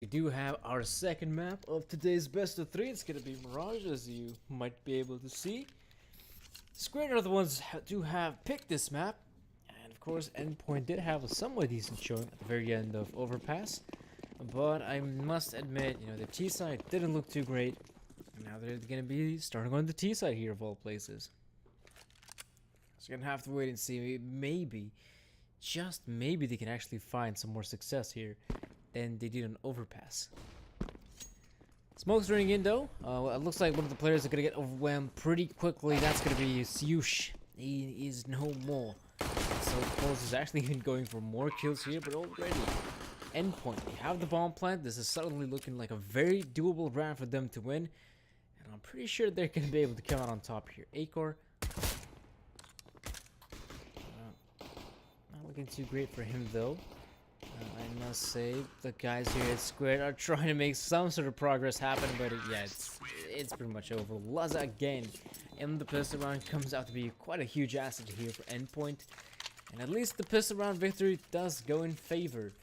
We do have our second map of today's best of three. It's gonna be Mirage, as you might be able to see. Squared are the ones who have picked this map, and of course, Endpoint did have a somewhat decent showing at the very end of Overpass. But I must admit, the T side didn't look too great. And now they're gonna be starting on the T side here of all places. So you're gonna have to wait and see. Maybe, just maybe, they can actually find some more success here than they did on Overpass. Smoke's running in though. It looks like one of the players are gonna get overwhelmed pretty quickly. That's gonna be Syush. He is no more. So Pulse is actually even going for more kills here, but already Endpoint, they have the bomb plant. This is suddenly looking like a very doable round for them to win, and I'm pretty sure they're gonna be able to come out on top here. Acor, not looking too great for him though. I must say, the guys here at Squared are trying to make some sort of progress happen, but it's pretty much over. Laza again in the pistol round comes out to be quite a huge asset here for Endpoint, and at least the pistol round victory does go in favor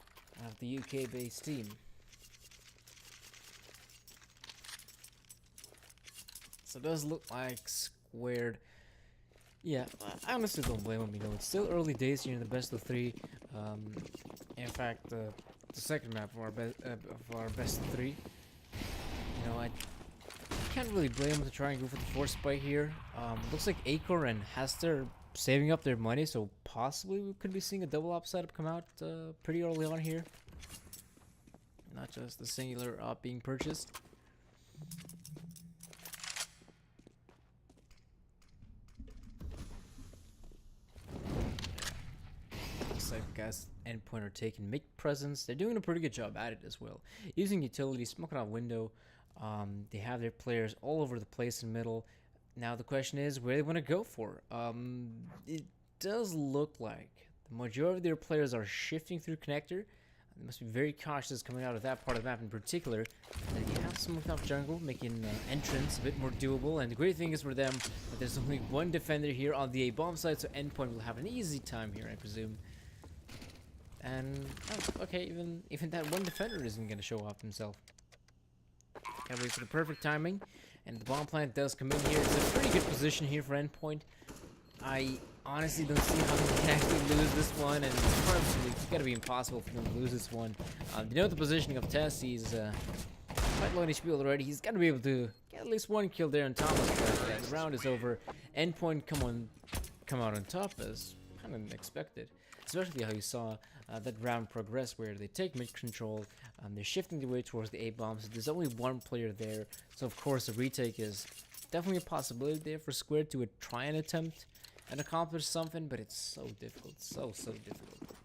of the UK-based team. So it does look like Squared. Yeah, I honestly don't blame them. It's still early days here in the best of three. In fact, the second map of our best of three. I can't really blame them to try and go for the force spike here. Looks like Acor and Hester are saving up their money, so possibly we could be seeing a double op setup come out pretty early on here. Not just the singular op being purchased. Like guys, Endpoint are taking mid presence. They're doing a pretty good job at it as well, using utility, smoking out window. They have their players all over the place in middle. Now the question is where they want to go for. It does look like the majority of their players are shifting through connector. They must be very cautious coming out of that part of the map in particular. And you have smoked off jungle, making entrance a bit more doable. And the great thing is for them that there's only one defender here on the A bomb side, so Endpoint will have an easy time here, I presume. And okay, even that one defender isn't gonna show off himself. Gotta wait for the perfect timing, and the bomb plant does come in here. It's a pretty good position here for Endpoint. I honestly don't see how they can actually lose this one, and it's gotta be impossible for them to lose this one. The positioning of Tess, he's quite low in HP already. He's gotta be able to get at least one kill there on Thomas, but yeah, the round is over. Endpoint come out on top as kind of expected. Especially how you saw that round progress where they take mid control, they're shifting the way towards the A bombs. There's only one player there, so of course a retake is definitely a possibility there for Squared to try and attempt and accomplish something, but it's so difficult, so difficult.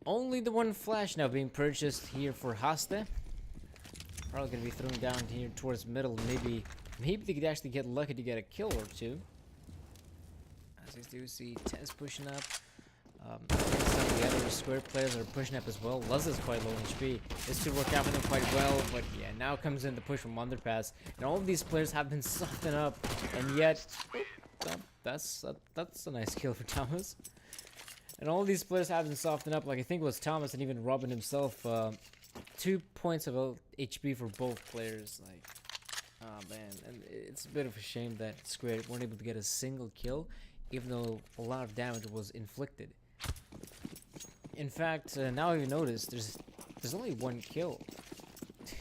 Only the one flash now being purchased here for Haste. Probably gonna be thrown down here towards middle. Maybe they could actually get lucky to get a kill or two. As you do see Tess pushing up. I think some of the other Square players are pushing up as well. Luz is quite low in HP. This should work out for them quite well, but yeah, now comes in the push from Underpass. And all of these players have been softened up, and yet that's a nice kill for Thomas. And all of these players have been softened up, like I think it was Thomas and even Robin himself. 2 points of HP for both players. Like, oh man, and it's a bit of a shame that Square weren't able to get a single kill, even though a lot of damage was inflicted. In fact, now you notice there's only one kill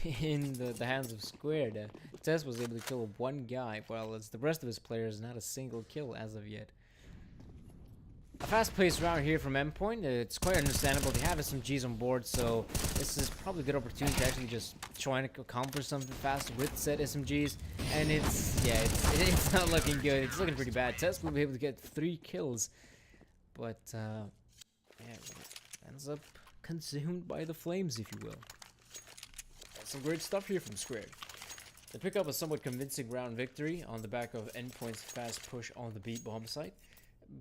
in the hands of Squared. Tess was able to kill one guy, while it's the rest of his players not a single kill as of yet. A fast-paced round here from Endpoint. It's quite understandable. They have SMGs on board, so this is probably a good opportunity to actually just try and accomplish something fast with said SMGs. And it's not looking good. It's looking pretty bad. Tess will be able to get 3 kills, but yeah, it ends up consumed by the flames, if you will. Some great stuff here from Squared. They pick up a somewhat convincing round victory on the back of Endpoint's fast push on the B bomb site.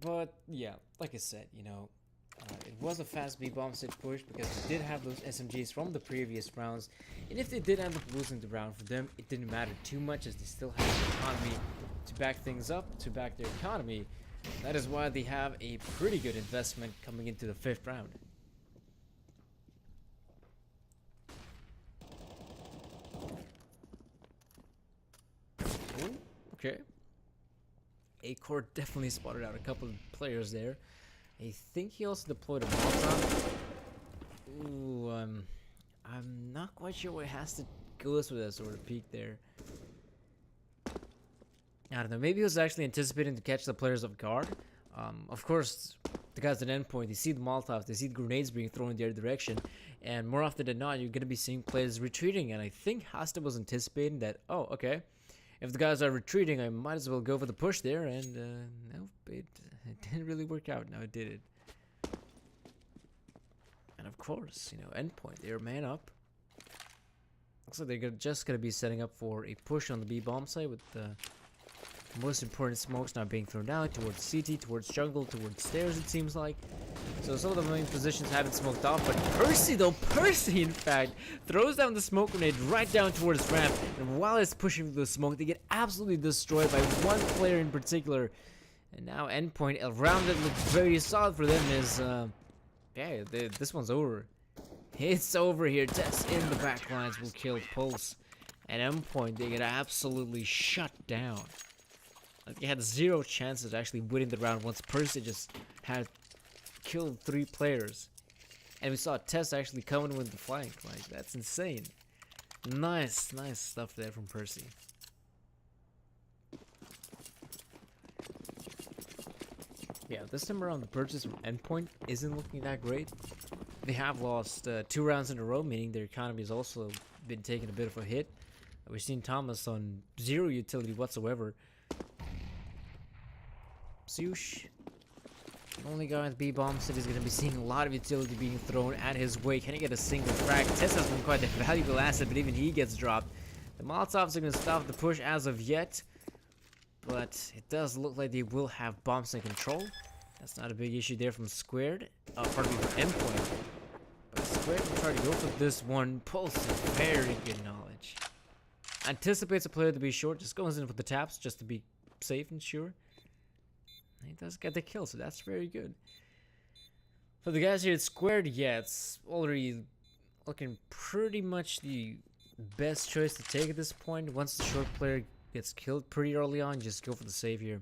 But yeah, like I said, it was a fast B bomb site push because they did have those SMGs from the previous rounds, and if they did end up losing the round for them, it didn't matter too much as they still had the economy to back things up, to back their economy. That is why they have a pretty good investment coming into the 5th round. Okay. A-Core definitely spotted out a couple of players there. I think he also deployed a Molotov. Ooh, I'm not quite sure what has to go with that sort of peek there. I don't know. Maybe he was actually anticipating to catch the players off guard. Of course, the guys at Endpoint, they see the Molotovs, they see the grenades being thrown in their direction, and more often than not, you're going to be seeing players retreating. And I think Hasta was anticipating that, oh, okay, if the guys are retreating, I might as well go for the push there. And no, it didn't really work out. Now it did it. And of course, you know, Endpoint, they're man up. Looks like they're just going to be setting up for a push on the B bomb site with the most important smokes now being thrown down towards CT, towards jungle, towards stairs, it seems like. So some of the main positions haven't smoked off, but Percy in fact throws down the smoke grenade right down towards ramp, and while it's pushing through the smoke, they get absolutely destroyed by one player in particular. And now Endpoint, around it looks very solid for them. Is yeah, this one's over. It's over here. Tess in the back lines will kill Pulse, and Endpoint, they get absolutely shut down. Like, they had zero chances of actually winning the round once Percy just had killed 3 players. And we saw Tess actually coming with the flank. Like, that's insane. Nice stuff there from Percy. Yeah, this time around the purchase from Endpoint isn't looking that great. They have lost 2 rounds in a row, meaning their economy has also been taking a bit of a hit. We've seen Thomas on 0 utility whatsoever. Zeush, the only guy at B-bomb said he's going to be seeing a lot of utility being thrown at his way. Can he get a single frag? Tess has been quite a valuable asset, but even he gets dropped. The Molotovs are going to stop the push as of yet, but it does look like they will have bombs in control. That's not a big issue there from Squared. Pardon me, from Endpoint. But Squared will try to go for this one. Pulse, very good knowledge. Anticipates a player to be short, just goes in with the taps just to be safe and sure. He does get the kill, so that's very good. For the guys here at Squared, yeah, it's already looking pretty much the best choice to take at this point. Once the short player gets killed pretty early on, just go for the save here.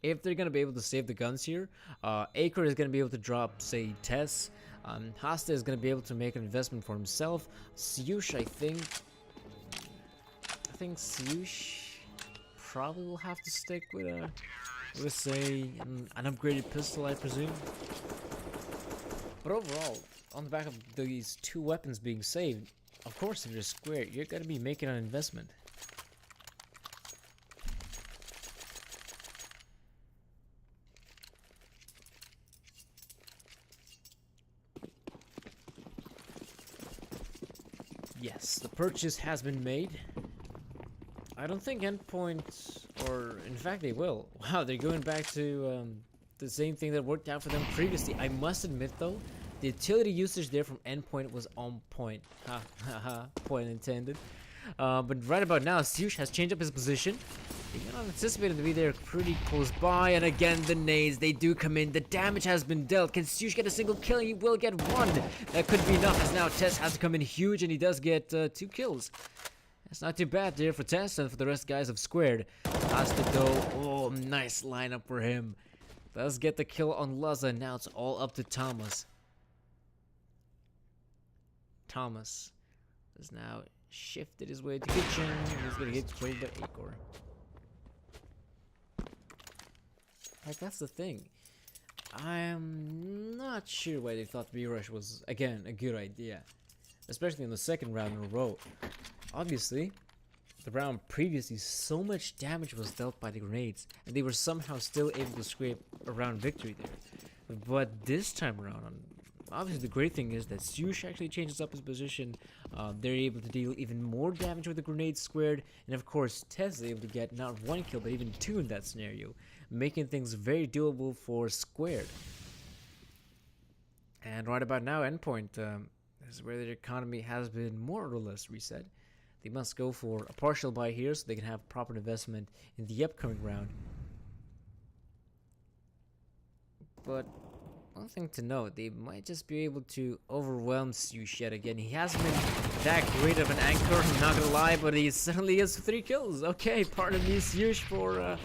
If they're going to be able to save the guns here, A-Core is going to be able to drop, say, Tess. Hasta is going to be able to make an investment for himself. Zeush, I think Zeush probably will have to stick with a... let's say an upgraded pistol, I presume. But overall, on the back of these 2 weapons being saved, of course, if you're Squared, you're going to be making an investment. Yes, the purchase has been made. I don't think Endpoint, or in fact they will. Wow, they're going back to the same thing that worked out for them previously. I must admit though, the utility usage there from Endpoint was on point. Ha ha ha, point intended. But right about now, Zeush has changed up his position. They not anticipated to be there pretty close by, and again the nades, they do come in. The damage has been dealt. Can Zeush get a single kill? He will get 1. That could be enough, as now Tess has to come in huge, and he does get 2 kills. That's not too bad there for Tess, and for the rest guys of Squared. Hasta though, oh, nice lineup for him. Does get the kill on Laza, now it's all up to Thomas. Thomas has now shifted his way to kitchen. He's gonna get killed by A-Core. Like, that's the thing. I'm not sure why they thought B-Rush was, again, a good idea. Especially in the second round in a row. Obviously, the round previously, so much damage was dealt by the grenades, and they were somehow still able to scrape a round victory there. But this time around, obviously the great thing is that Zeush actually changes up his position. They're able to deal even more damage with the grenades Squared, and of course Tess is able to get not 1 kill but even 2 in that scenario, making things very doable for Squared. And right about now, Endpoint, this is where their economy has been more or less reset. They must go for a partial buy here so they can have proper investment in the upcoming round. But One thing to note, they might just be able to overwhelm Sush yet again. He hasn't been that great of an anchor, I'm not gonna lie, but he suddenly has 3 kills. Okay, pardon me, Sush, for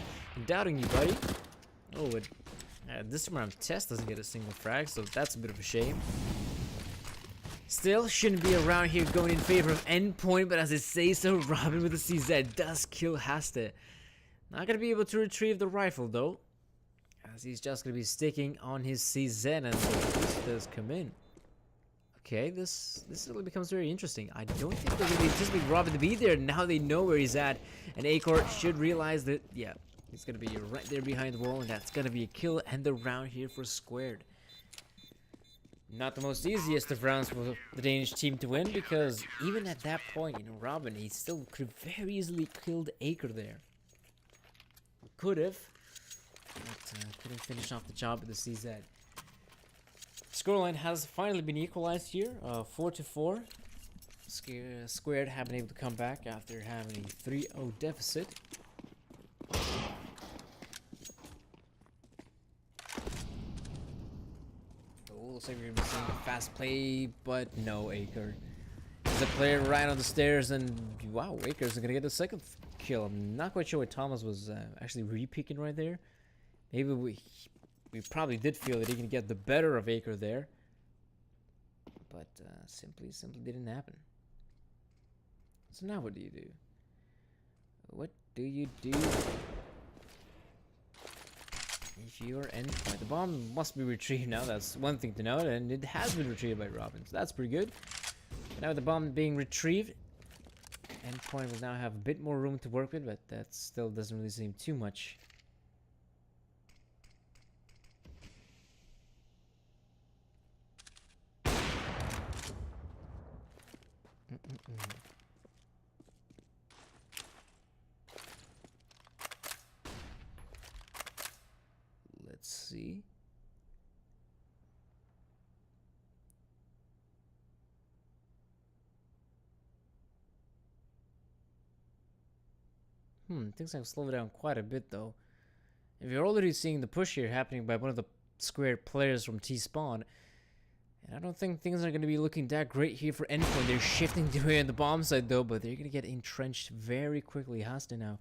doubting you, buddy. Oh, this round Test doesn't get a single frag, so that's a bit of a shame. Still, shouldn't be around here going in favor of Endpoint, but as I say so, Robin with the CZ does kill Haste. Not gonna be able to retrieve the rifle, though, as he's just gonna be sticking on his CZ, and this does come in. Okay, this really becomes very interesting. I don't think they're gonna be anticipating Robin to be there. Now they know where he's at, and Acor should realize that, yeah, he's gonna be right there behind the wall, and that's gonna be a kill and the round here for Squared. Not the most easiest of rounds for the Danish team to win, because even at that point, you know, Robin, he still could have very easily killed Acor there. Could have, but couldn't finish off the job with the CZ. Scoreline has finally been equalized here, 4-4. Squared have been able to come back after having a 3-0 deficit. Looks like we're gonna be seeing a fast play, but no, Acor. There's a player right on the stairs, and wow, Acor's gonna get the second kill. I'm not quite sure what Thomas was actually re-peeking right there. Maybe we probably did feel that he can get the better of Acor there, but simply didn't happen. So now what do you do? What do you do? If you're Endpoint, the bomb must be retrieved now. That's one thing to note, and it has been retrieved by Robin, so that's pretty good. Now with the bomb being retrieved, Endpoint will now have a bit more room to work with, but that still doesn't really seem too much. Let's see. Things have slowed down quite a bit though. If you're already seeing the push here happening by one of the Squared players from T-Spawn, and I don't think things are going to be looking that great here for Endpoint. They're shifting to the bomb side though, but they're going to get entrenched very quickly. Haste now.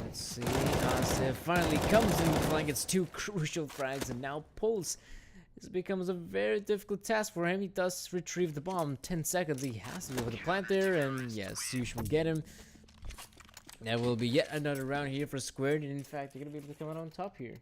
Let's see. Haste finally comes in with like its 2 crucial frags, and now Pulse. This becomes a very difficult task for him. He does retrieve the bomb. 10 seconds. He has to be able to plant there, and yes, Sush will get him. That will be yet another round here for Squared, and in fact, they're going to be able to come out on top here.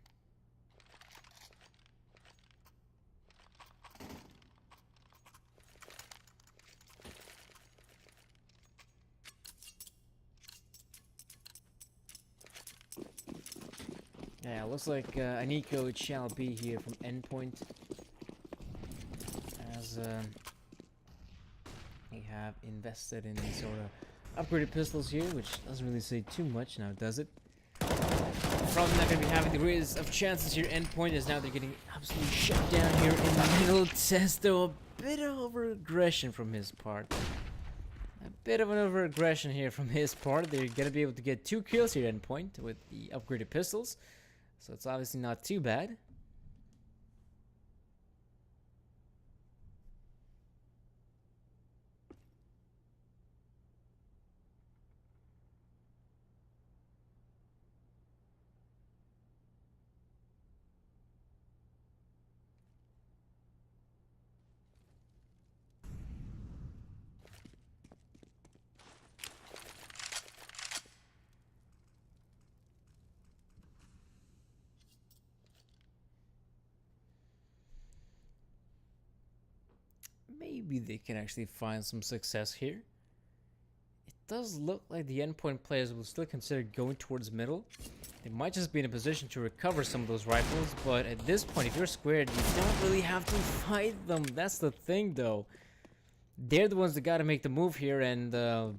Yeah, looks like an eco it shall be here from Endpoint, as we have invested in these sort of upgraded pistols here, which doesn't really say too much now, does it? Probably not going to be having the greatest of chances here. Endpoint is now they're getting absolutely shut down here in the middle. Test though, a bit of over-aggression from his part. A bit of an over-aggression here from his part. They're going to be able to get 2 kills here at Endpoint with the upgraded pistols. So it's obviously not too bad. Maybe they can actually find some success here. It does look like the Endpoint players will still consider going towards middle. They might just be in a position to recover some of those rifles, but at this point, if you're Squared, you don't really have to fight them. That's the thing, though. They're the ones that got to make the move here, and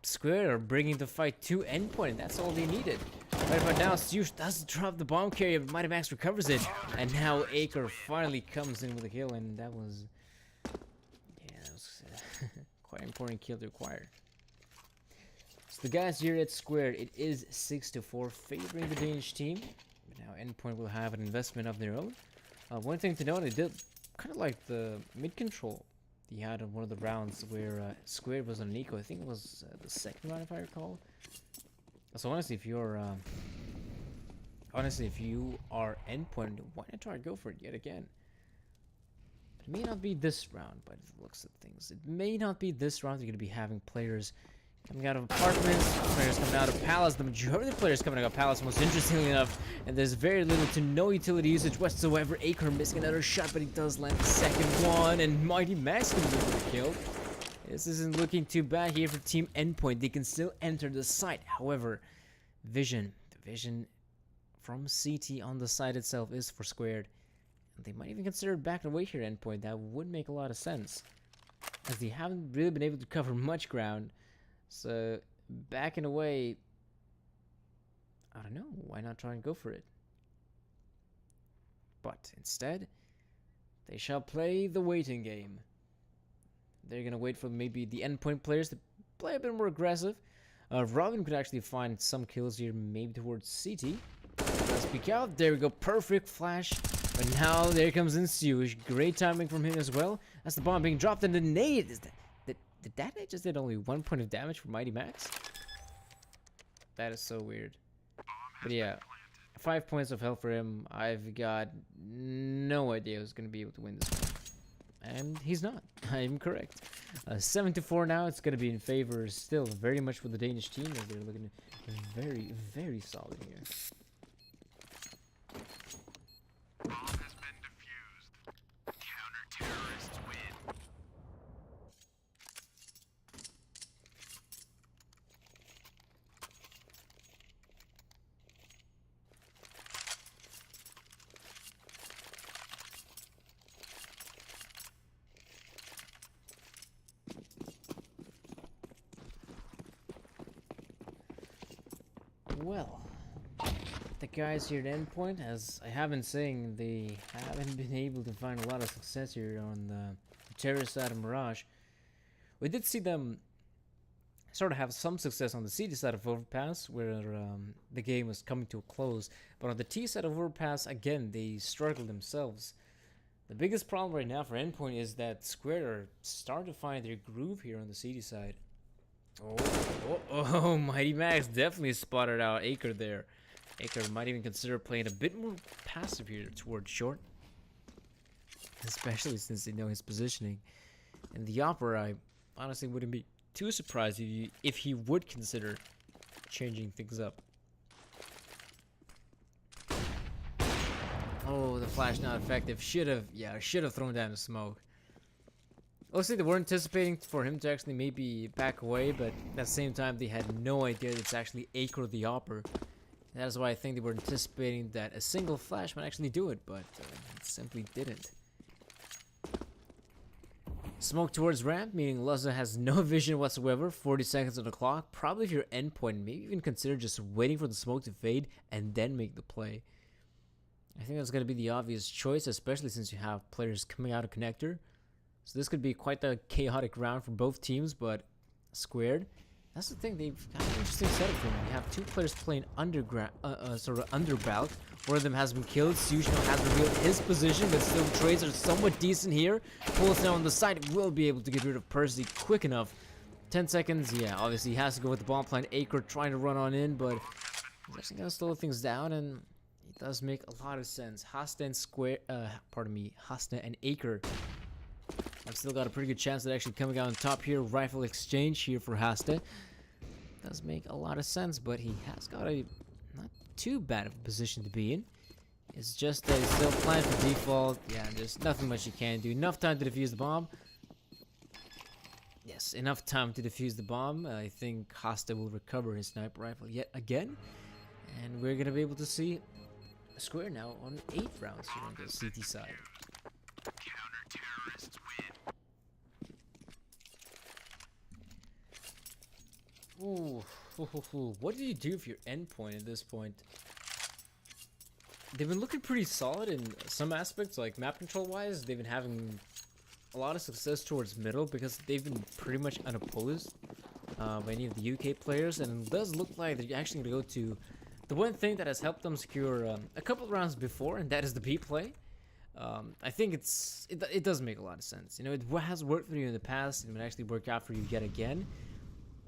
Squared are bringing the fight to Endpoint, and that's all they needed. Right about now, Sush does drop the bomb carrier, but Mighty Max recovers it, and now Acor finally comes in with a kill, and that was... quite important kill to acquire. So the guys here at Squared, it is 6-4 favoring the Danish team. Now Endpoint will have an investment of their own. One thing to note, I did kind of like the mid control he had in one of the rounds where Squared was on Nico. I think it was the second round, if I recall. So honestly, if you are Endpoint, why not try to go for it yet again? It may not be this round, by the looks of things. It may not be this round. You're going to be having players coming out of apartments, players coming out of palace. The majority of the players coming out of palace, most interestingly enough, and there's very little to no utility usage whatsoever. Aker missing another shot, but he does land the second one, and Mighty Max comes in for the kill. This isn't looking too bad here for Team Endpoint. They can still enter the site. However, the vision from CT on the site itself is for Squared. And they might even consider backing away here, Endpoint. That would make a lot of sense, as they haven't really been able to cover much ground. So backing away, I don't know, why not try and go for it? But instead, they shall play the waiting game. They're gonna wait for maybe the Endpoint players to play a bit more aggressive. Robin could actually find some kills here, maybe towards CT. Let's peek out. There we go, perfect flash. But now there comes Ensuge. Great timing from him as well. That's the bomb being dropped, and the nade is did that nade just did only 1 point of damage for Mighty Max? That is so weird. But yeah, 5 points of health for him. I've got no idea who's going to be able to win this one. And he's not. I am correct. 7-4 now. It's going to be in favor still very much for the Danish team, as they're looking very, very solid here. Bomb has been defused. Counter-terrorists win. Well, the guys here at Endpoint, as I have been saying, they haven't been able to find a lot of success here on the terrorist side of Mirage. We did see them sort of have some success on the CD side of Overpass, where the game was coming to a close. But on the T side of Overpass, again, they struggled themselves. The biggest problem right now for Endpoint is that Square are starting to find their groove here on the CD side. Oh, Mighty Max definitely spotted out Aker there. Aker might even consider playing a bit more passive here towards short, especially since they know his positioning. And the Opera, I honestly wouldn't be too surprised if he would consider changing things up. Oh, the flash not effective. Should have thrown down the smoke. Looks like they were anticipating for him to actually maybe back away, but at the same time they had no idea that it's actually Aker the Opera. That is why I think they were anticipating that a single flash might actually do it, but it simply didn't. Smoke towards ramp, meaning Luzza has no vision whatsoever. 40 seconds on the clock. Probably if you're Endpoint, maybe even consider just waiting for the smoke to fade and then make the play. I think that's going to be the obvious choice, especially since you have players coming out of connector. So this could be quite a chaotic round for both teams, but Squared, that's the thing, they've got an interesting setup for them. You have two players playing underground, sort of underbelt. One of them has been killed. Sushno has revealed his position, but still trades are somewhat decent here. Pulls down on the side, will be able to get rid of Percy quick enough. 10 seconds, yeah, obviously he has to go with the bomb plan. Aker trying to run on in, but he's actually gonna slow things down, and it does make a lot of sense. Hasta and Hasta and Aker. I've still got a pretty good chance at actually coming out on top here. Rifle exchange here for Hasta. Does make a lot of sense, but he has got a not too bad of a position to be in. It's just that he's still playing for default. Yeah, there's nothing much you can do. Enough time to defuse the bomb. Yes, enough time to defuse the bomb. I think Hasta will recover his sniper rifle yet again. And we're going to be able to see Square now on 8 rounds here on the CT side. Counter-terrorists win. Ooh, what do you do if you're Endpoint at this point? They've been looking pretty solid in some aspects, like map control wise. They've been having a lot of success towards middle because they've been pretty much unopposed by any of the UK players, and it does look like they're actually going to go to the one thing that has helped them secure a couple of rounds before, and that is the B play. I think it does make a lot of sense. You know, it has worked for you in the past, and it would actually work out for you yet again.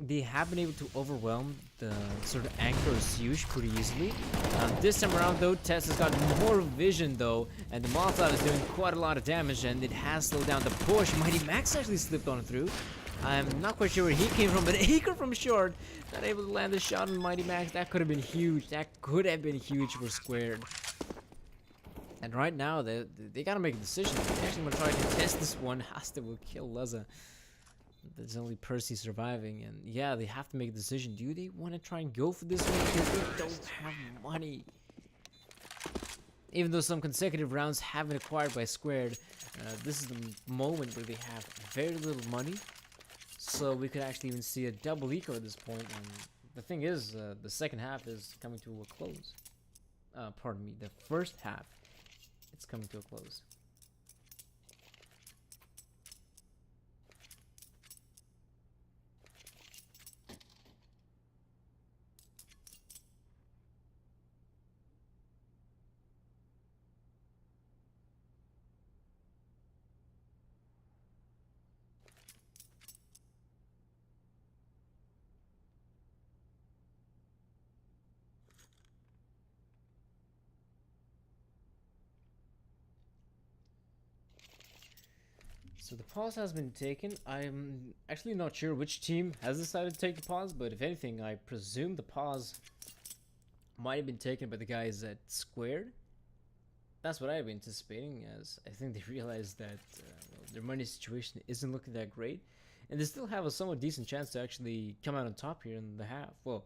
They have been able to overwhelm the sort of anchor Siege pretty easily. This time around, though, Tess has got more vision, though, and the Molotov is doing quite a lot of damage, and it has slowed down the push. Mighty Max actually slipped on through. I'm not quite sure where he came from, but Acre from short, not able to land the shot on Mighty Max. That could have been huge. That could have been huge for Squared. And right now, they gotta make a decision. They actually want to try to test this one. Hasta will kill Leza. There's only Percy surviving, and yeah, they have to make a decision. Do they want to try and go for this one? Because they don't have money. Even though some consecutive rounds have been acquired by Squared, this is the moment where they have very little money. So we could actually even see a double eco at this point. And the thing is, the second half is coming to a close. Pardon me, the first half, it's coming to a close. So the pause has been taken. I'm actually not sure which team has decided to take the pause, but if anything, I presume the pause might have been taken by the guys at Squared. That's what I've been anticipating, as I think they realized that well, their money situation isn't looking that great, and they still have a somewhat decent chance to actually come out on top here in the half. Well,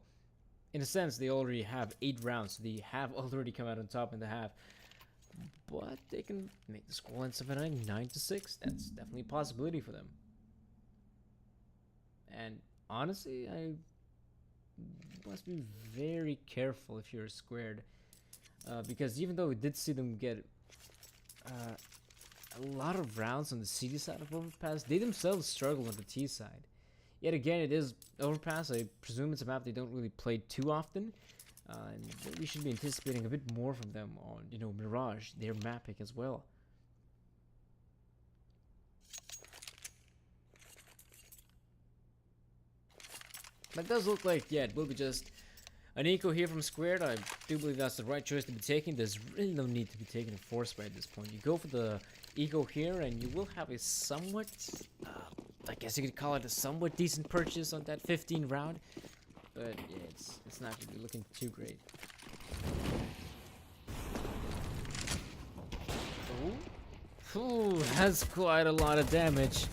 in a sense, they already have 8 rounds, so they have already come out on top in the half. But they can make the scoreline 9-6. That's definitely a possibility for them. And honestly, I must be very careful if you're Squared, because even though we did see them get a lot of rounds on the CD side of Overpass, they themselves struggle on the T side. Yet again, it is Overpass. I presume it's a map they don't really play too often. And we should be anticipating a bit more from them on, you know, Mirage, their map pick as well. But it does look like, yeah, it will be just an eco here from Squared. I do believe that's the right choice to be taking. There's really no need to be taking a force spray at this point. You go for the eco here, and you will have a somewhat, I guess you could call it a somewhat decent purchase on that 15 round. But yeah, it's not going to be looking too great. Ooh, that's quite a lot of damage.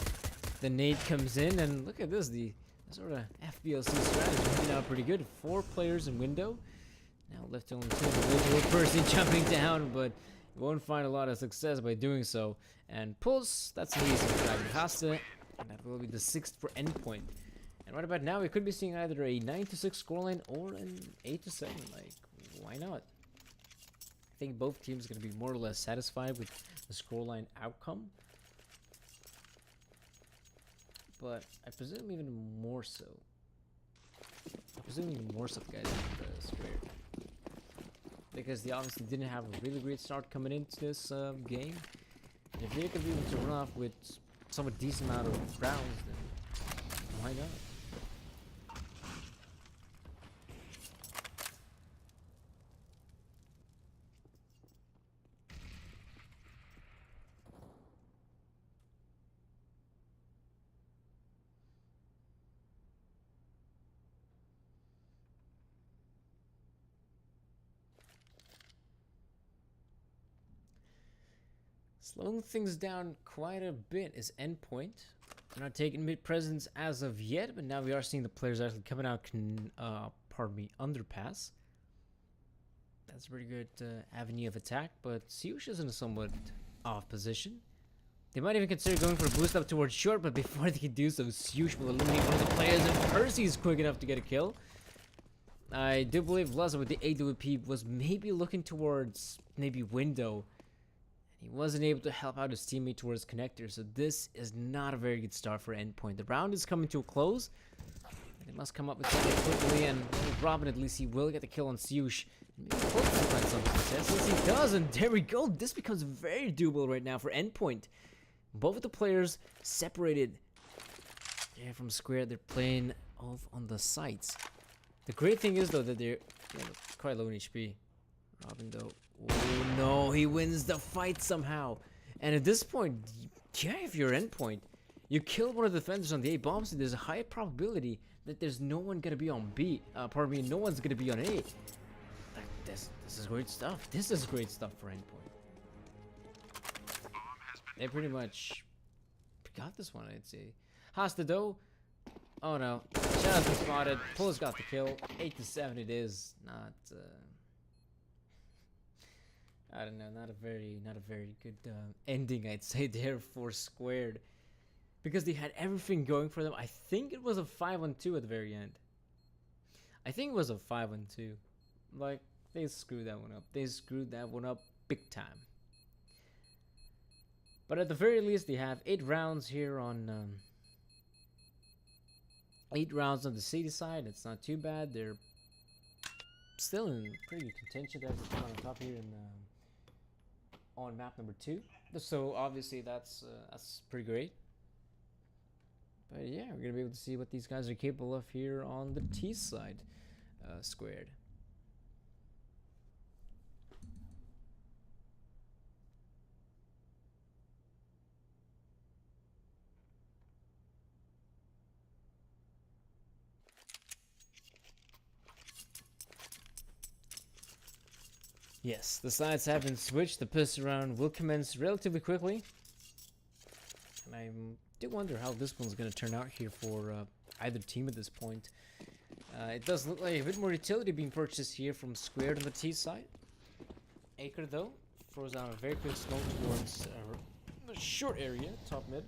The nade comes in, and look at this, the sort of FBLC strategy is now pretty good. 4 players in window. Now left only 2 individual person jumping down, but you won't find a lot of success by doing so. And Pulse, that's an easy drag. Hasta, and that will be the 6th for Endpoint. And right about now, we could be seeing either a 9-6 scoreline or an 8-7. Like, why not? I think both teams are going to be more or less satisfied with the scoreline outcome. But I presume even more so. I presume even more so, guys, with the Square. Because they obviously didn't have a really great start coming into this game. And if they could be able to run off with somewhat decent amount of rounds, then why not? Slowing things down quite a bit is Endpoint. They're not taking mid presence as of yet, but now we are seeing the players actually coming out, underpass. That's a pretty good avenue of attack, but Siush is in a somewhat off position. They might even consider going for a boost up towards short, but before they can do so, Siush will eliminate one of the players, and Percy is quick enough to get a kill. I do believe Leza with the AWP was maybe looking towards maybe window. He wasn't able to help out his teammate towards connector, so this is not a very good start for Endpoint. The round is coming to a close. They must come up with something quickly, and Robin, at least he will get the kill on Siush. Maybe he'll find some success. Yes, he does, and there we go. This becomes very doable right now for Endpoint. Both of the players separated. Yeah, from Square, they're playing off on the sides. The great thing is, though, that they're quite low in HP. Robin, though. Oh, no, he wins the fight somehow. And at this point, yeah, if you're Endpoint, you kill one of the defenders on the A bomb, so there's a high probability that there's no one gonna be on B. Pardon me, no one's gonna be on A. This is great stuff. This is great stuff for Endpoint. They pretty much got this one, I'd say. Hasta though. Oh no, Shadow's been spotted. Pull's got the kill. 8-7 it is. Not I don't know, not a very good ending, I'd say, there for Squared. Because they had everything going for them. I think it was a 5-on-2 at the very end. I think it was a 5-on-2. Like, they screwed that one up. They screwed that one up big time. But at the very least, they have 8 rounds here on 8 rounds on the city side. It's not too bad. They're still in pretty good contention. They're on top here in on map number 2. So obviously that's pretty great. But yeah, we're gonna be able to see what these guys are capable of here on the T side, Squared. Yes, the sides have been switched. The pistol round will commence relatively quickly. And I do wonder how this one's going to turn out here for either team at this point. It does look like a bit more utility being purchased here from Squared on the T side. Acre, though, throws down a very quick smoke towards the short area, top mid.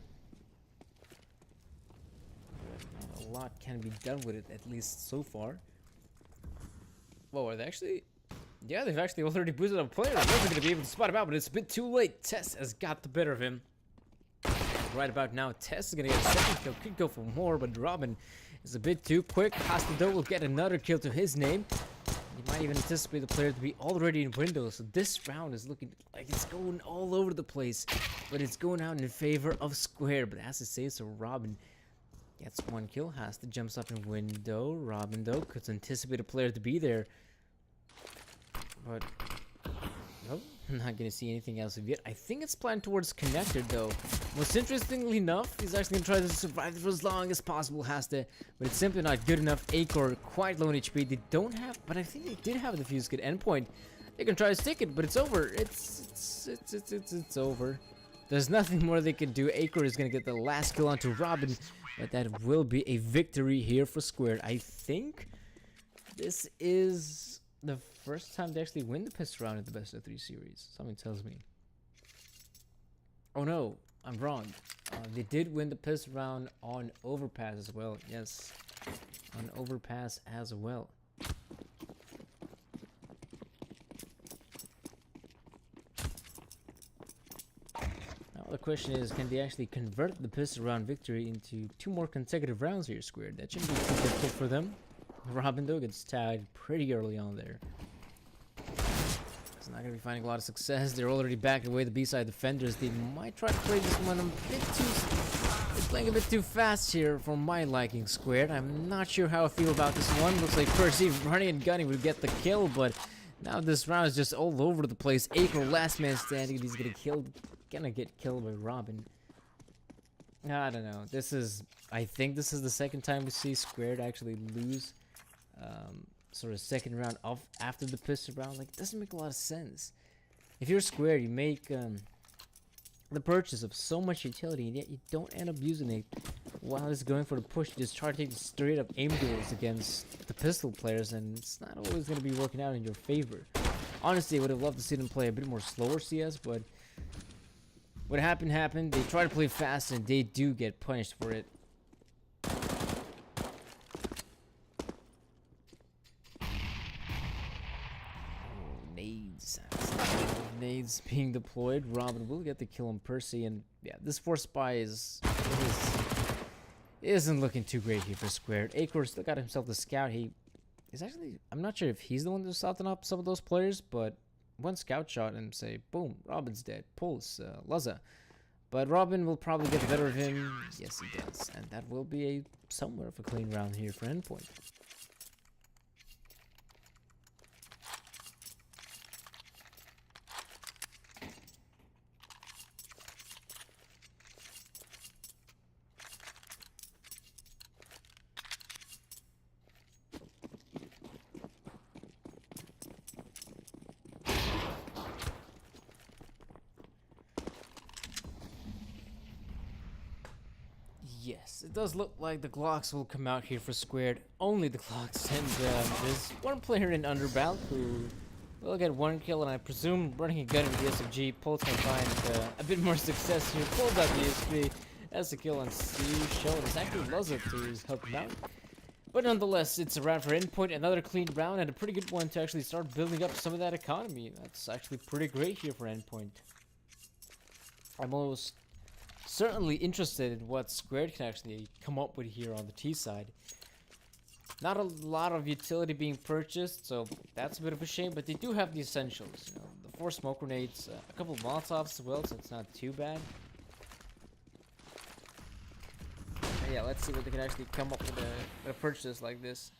Not a lot can be done with it, at least so far. Whoa, are they actually... Yeah, they've actually already boosted up a player. I wasn't going to be able to spot him out, but it's a bit too late. Tess has got the better of him. Right about now, Tess is going to get a second kill. Could go for more, but Robin is a bit too quick. Hastado will get another kill to his name. You might even anticipate the player to be already in window. So this round is looking like it's going all over the place. But it's going out in favor of Square. But as it says, so Robin gets 1 kill. Hasta jumps up in window. Robin, though, could anticipate a player to be there. But nope, not gonna see anything else of yet. I think it's planned towards connector though. Most interestingly enough, he's actually gonna try to survive for as long as possible, Hasta, but it's simply not good enough. Acor quite low in HP. They don't have, but I think they did have the fuse kit. Endpoint. They can try to stick it, but it's over. It's over. There's nothing more they can do. Acor is gonna get the last kill onto Robin, but that will be a victory here for Squared. I think this is the first time they actually win the pistol round in the best of 3 series. Something tells me. Oh no, I'm wrong. They did win the pistol round on Overpass as well. Yes, on Overpass as well. Now the question is, can they actually convert the pistol round victory into 2 more consecutive rounds here, Squared? That shouldn't be too difficult for them. Robin, though, gets tagged pretty early on there. He's not going to be finding a lot of success. They're already backed away the B-side defenders. They might try to play this one a bit too... They're playing a bit too fast here for my liking, Squared. I'm not sure how I feel about this one. Looks like Percy running and gunning would get the kill, but now this round is just all over the place. Acre, last man standing, he's gonna get killed by Robin. I don't know. I think this is the second time we see Squared actually lose sort of second round off after the pistol round. Like, it doesn't make a lot of sense. If you're Squared, you make the purchase of so much utility, and yet you don't end up using it while it's going for the push. You just try to take straight up aim duels against the pistol players, and it's not always going to be working out in your favor. Honestly, I would have loved to see them play a bit more slower CS, but what happened. They try to play fast, and they do get punished for it. Nades being deployed. Robin will get the kill on Percy, and yeah, this force spy is isn't looking too great here for Squared. Acor still got himself the scout. He is actually, I'm not sure if he's the one who's salting up some of those players, but one scout shot and say, boom, Robin's dead. Pulse, Laza. But Robin will probably get the better of him. Yes, he does. And that will be a somewhat of a clean round here for Endpoint. Yes, it does look like the Glocks will come out here for Squared. Only the Glocks, and there's one player in Underbelt who will get one kill, and I presume running a gun with the SFG, Pulse can find a bit more success here. Pulls out the ESP, has a kill on Steve Show, and it's actually Luzza to help him out. But nonetheless, it's a round for Endpoint, another clean round, and a pretty good one to actually start building up some of that economy. That's actually pretty great here for Endpoint. I'm almost certainly interested in what Squared can actually come up with here on the T side. Not a lot of utility being purchased, so that's a bit of a shame, but they do have the essentials. You know, the 4 smoke grenades, a couple of Molotovs as well, so it's not too bad. But yeah, let's see what they can actually come up with a purchase like this.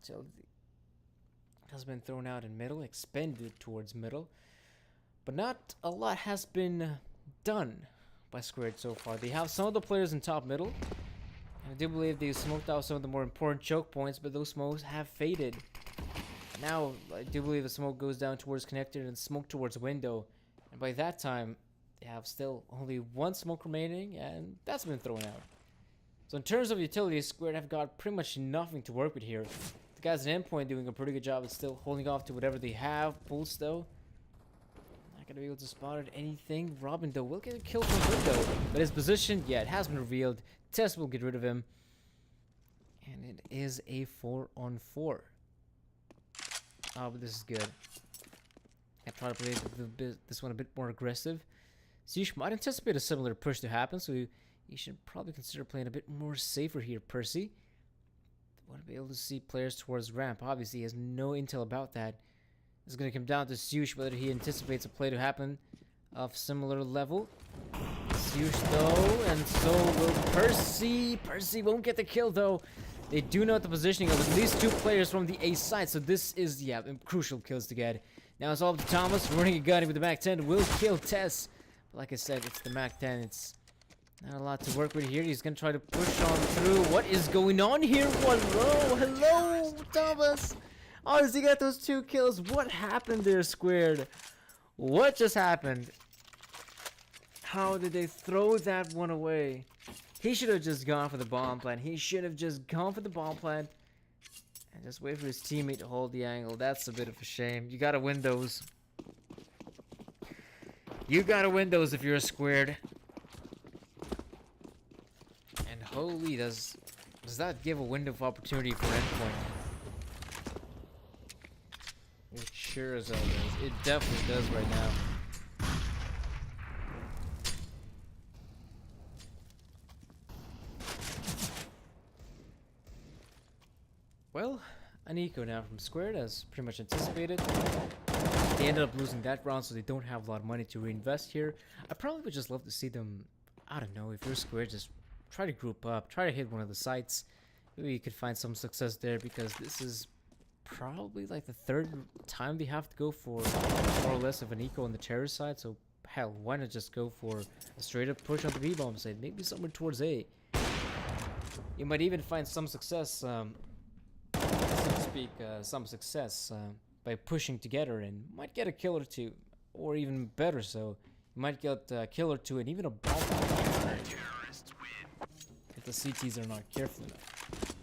So has been thrown out in middle, expended towards middle. But not a lot has been done by Squared so far. They have some of the players in top middle. And I do believe they smoked out some of the more important choke points, but those smokes have faded. Now, I do believe the smoke goes down towards connector and smoke towards window. And by that time, they have still only 1 smoke remaining, and that's been thrown out. So in terms of utility, Squared have got pretty much nothing to work with here. The guys at Endpoint doing a pretty good job of still holding off to whatever they have. Pulse though, gonna be able to spot at anything. Robin though will get a kill from window, but his position, yeah, it has been revealed. Tess will get rid of him, and it is a 4-on-4. Oh, but this is good. I try to play this one a bit more aggressive. So you might anticipate a similar push to happen, so you should probably consider playing a bit more safer here, Percy. Want to be able to see players towards ramp. Obviously, he has no intel about that. It's going to come down to Sush whether he anticipates a play to happen of similar level. Sush though, and so will Percy. Percy won't get the kill though. They do know the positioning of at least 2 players from the A side, so this is, yeah, crucial kills to get. Now it's all up to Thomas. Running a gun with the Mac 10 will kill Tess. But like I said, it's the Mac 10. It's not a lot to work with here. He's going to try to push on through. What is going on here? Hello, Thomas. Oh, does he get those 2 kills? What happened there, Squared? What just happened? How did they throw that one away? He should have just gone for the bomb plant. He should have just gone for the bomb plant and just wait for his teammate to hold the angle. That's a bit of a shame. You gotta win those. You gotta win those if you're a Squared. And holy, does that give a window of opportunity for Endpoint? It sure as hell does. It definitely does right now. Well, an eco now from Squared, as pretty much anticipated. They ended up losing that round, so they don't have a lot of money to reinvest here. I probably would just love to see them, I don't know, if you're Squared, just try to group up, try to hit one of the sites. Maybe you could find some success there, because this is probably like the 3rd time they have to go for more or less of an eco on the terror side. So hell, why not just go for a straight up push on the B-bomb side, maybe somewhere towards A. You might even find some success, so to speak, by pushing together, and might get a kill or 2, or even better so, you might get a kill or 2 and even a bomb if the CTs are not careful enough.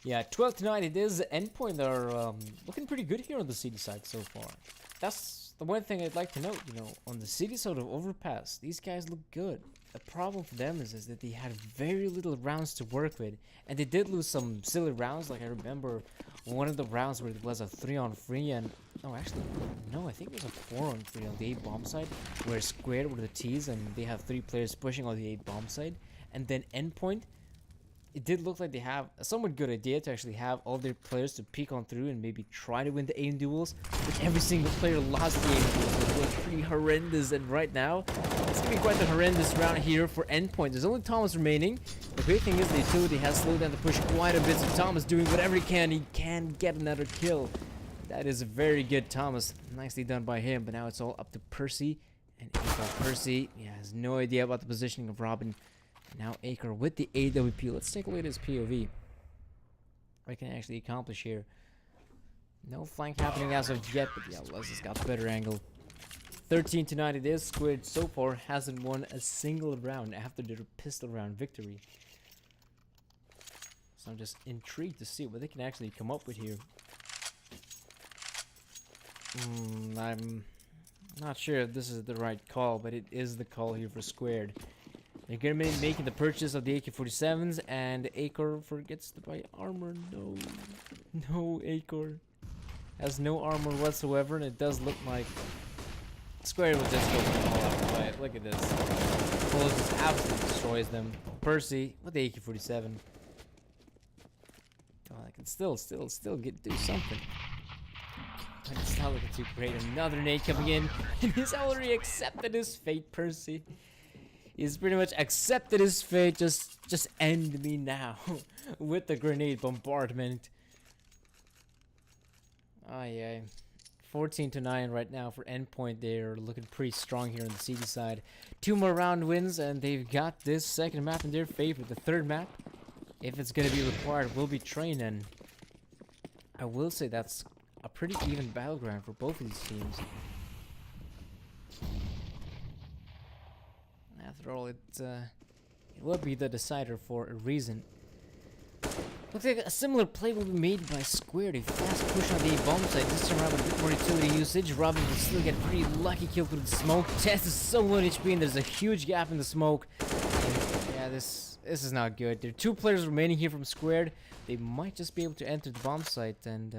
Yeah, 12-9, it is. Endpoint are looking pretty good here on the city side so far. That's the one thing I'd like to note, you know, on the city side of Overpass, these guys look good. The problem for them is that they had very little rounds to work with, and they did lose some silly rounds. Like I remember one of the rounds where it was a 3-on-3, and Oh, actually, no, I think it was a 4-on-3 on the A bomb side, where Squared were the T's and they have 3 players pushing on the A bomb side. And then Endpoint, it did look like they have a somewhat good idea to actually have all their players to peek on through and maybe try to win the aim duels. But every single player lost the aim duels. It was pretty horrendous. And right now, it's going to be quite the horrendous round here for Endpoint. There's only Thomas remaining. The great thing is the utility has slowed down the push quite a bit. So Thomas doing whatever he can get another kill. That is very good, Thomas. Nicely done by him. But now it's all up to Percy. And Percy, has no idea about the positioning of Robin. Now Acre with the AWP. Let's take a look at his POV. What can I actually accomplish here? No flank happening as of yet, but yeah, Leslie's got the better angle. 13-9 it is. Squid so far hasn't won a single round after their pistol round victory. So I'm just intrigued to see what they can actually come up with here. I'm not sure if this is the right call, but it is the call here for Squared. They're gonna be making the purchase of the AK-47s, and Acre forgets to buy armor. No, Acre has no armor whatsoever, and it does look like Square will just go all out to buy it. Look at this. Full just absolutely destroys them. Percy with the AK-47. Oh, I can still do something. But it's not looking too great. Another nade coming in, and he's already accepted his fate, Percy. He's pretty much accepted his fate. Just end me now with the grenade bombardment. Oh yeah, 14-9 right now for Endpoint. They're looking pretty strong here on the CD side. 2 more round wins, and they've got this second map in their favor. The third map, if it's gonna be required, will be Train, and I will say that's a pretty even battleground for both of these teams. After all, it will be the decider for a reason. Looks like a similar play will be made by Squared. A fast push on the bomb side. This time around with a bit more utility usage. Robin will still get a pretty lucky kill through the smoke. Test is so low in HP, and there's a huge gap in the smoke. And yeah, this is not good. There are 2 players remaining here from Squared. They might just be able to enter the bomb site, and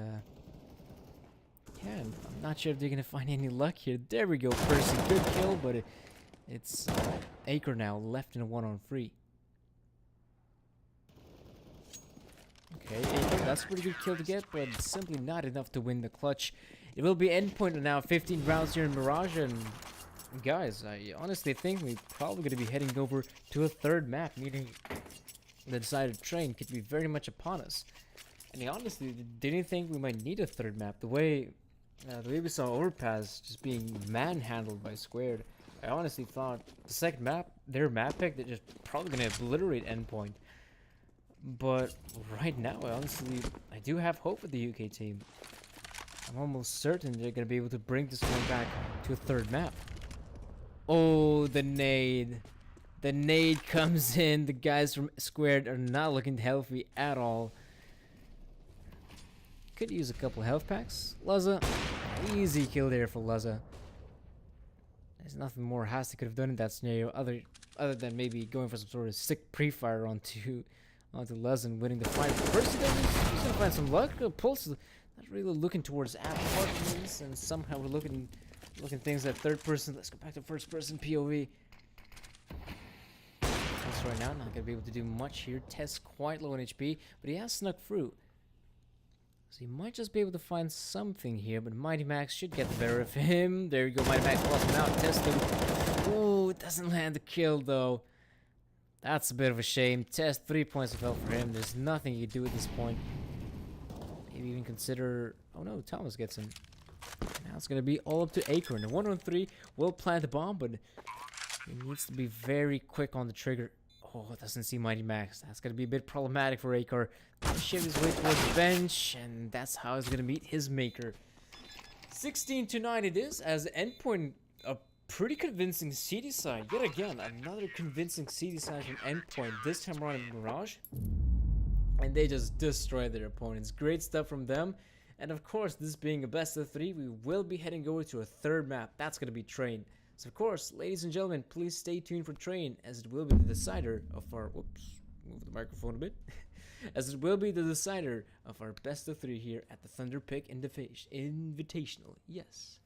yeah, I'm not sure if they're gonna find any luck here. There we go, Percy. Good kill, but it's Acre now left in a 1-on-3. Okay, Acre, that's a pretty good kill to get, but simply not enough to win the clutch. It will be Endpoint now, 15 rounds here in Mirage, and guys, I honestly think we're probably going to be heading over to a third map, meaning the decided Train could be very much upon us. And I honestly didn't think we might need a third map. The way we saw Overpass just being manhandled by Squared, I honestly thought the second map, their map pick, they're just probably going to obliterate Endpoint. But right now, I do have hope for the UK team. I'm almost certain they're going to be able to bring this one back to a third map. Oh, the nade. The nade comes in. The guys from Squared are not looking healthy at all. Could use a couple health packs. Laza, easy kill there for Laza. There's nothing more Hasti could have done in that scenario other than maybe going for some sort of sick pre-fire onto Les and winning the fight. First, he's gonna find some luck. Pulse not really looking towards apartments, and somehow we're looking things at third person. Let's go back to first person POV. That's right now, not gonna be able to do much here. Test quite low on HP, but he has snuck through. So he might just be able to find something here, but Mighty Max should get the better of him. There you go, Mighty Max lost him out. Test him. Oh, it doesn't land the kill though. That's a bit of a shame. Test 3 points of health for him. There's nothing you can do at this point. Maybe even consider... Oh no, Thomas gets him. Now it's going to be all up to Acre. And the 1-on-3 will plant the bomb, but he needs to be very quick on the trigger. Oh, it doesn't see Mighty Max. That's going to be a bit problematic for Acre. He'll shift his way towards the bench, and that's how he's going to meet his maker. 16-9 it is, as Endpoint... Pretty convincing CD side. Yet again, another convincing CD side from Endpoint. This time around in Mirage. And they just destroy their opponents. Great stuff from them. And of course, this being a best of 3, we will be heading over to a third map. That's going to be Train. So of course, ladies and gentlemen, please stay tuned for Train, as it will be the decider of our... Whoops. Move the microphone a bit. as it will be the decider of our best of 3 here at the Thunderpick Invitational. Yes.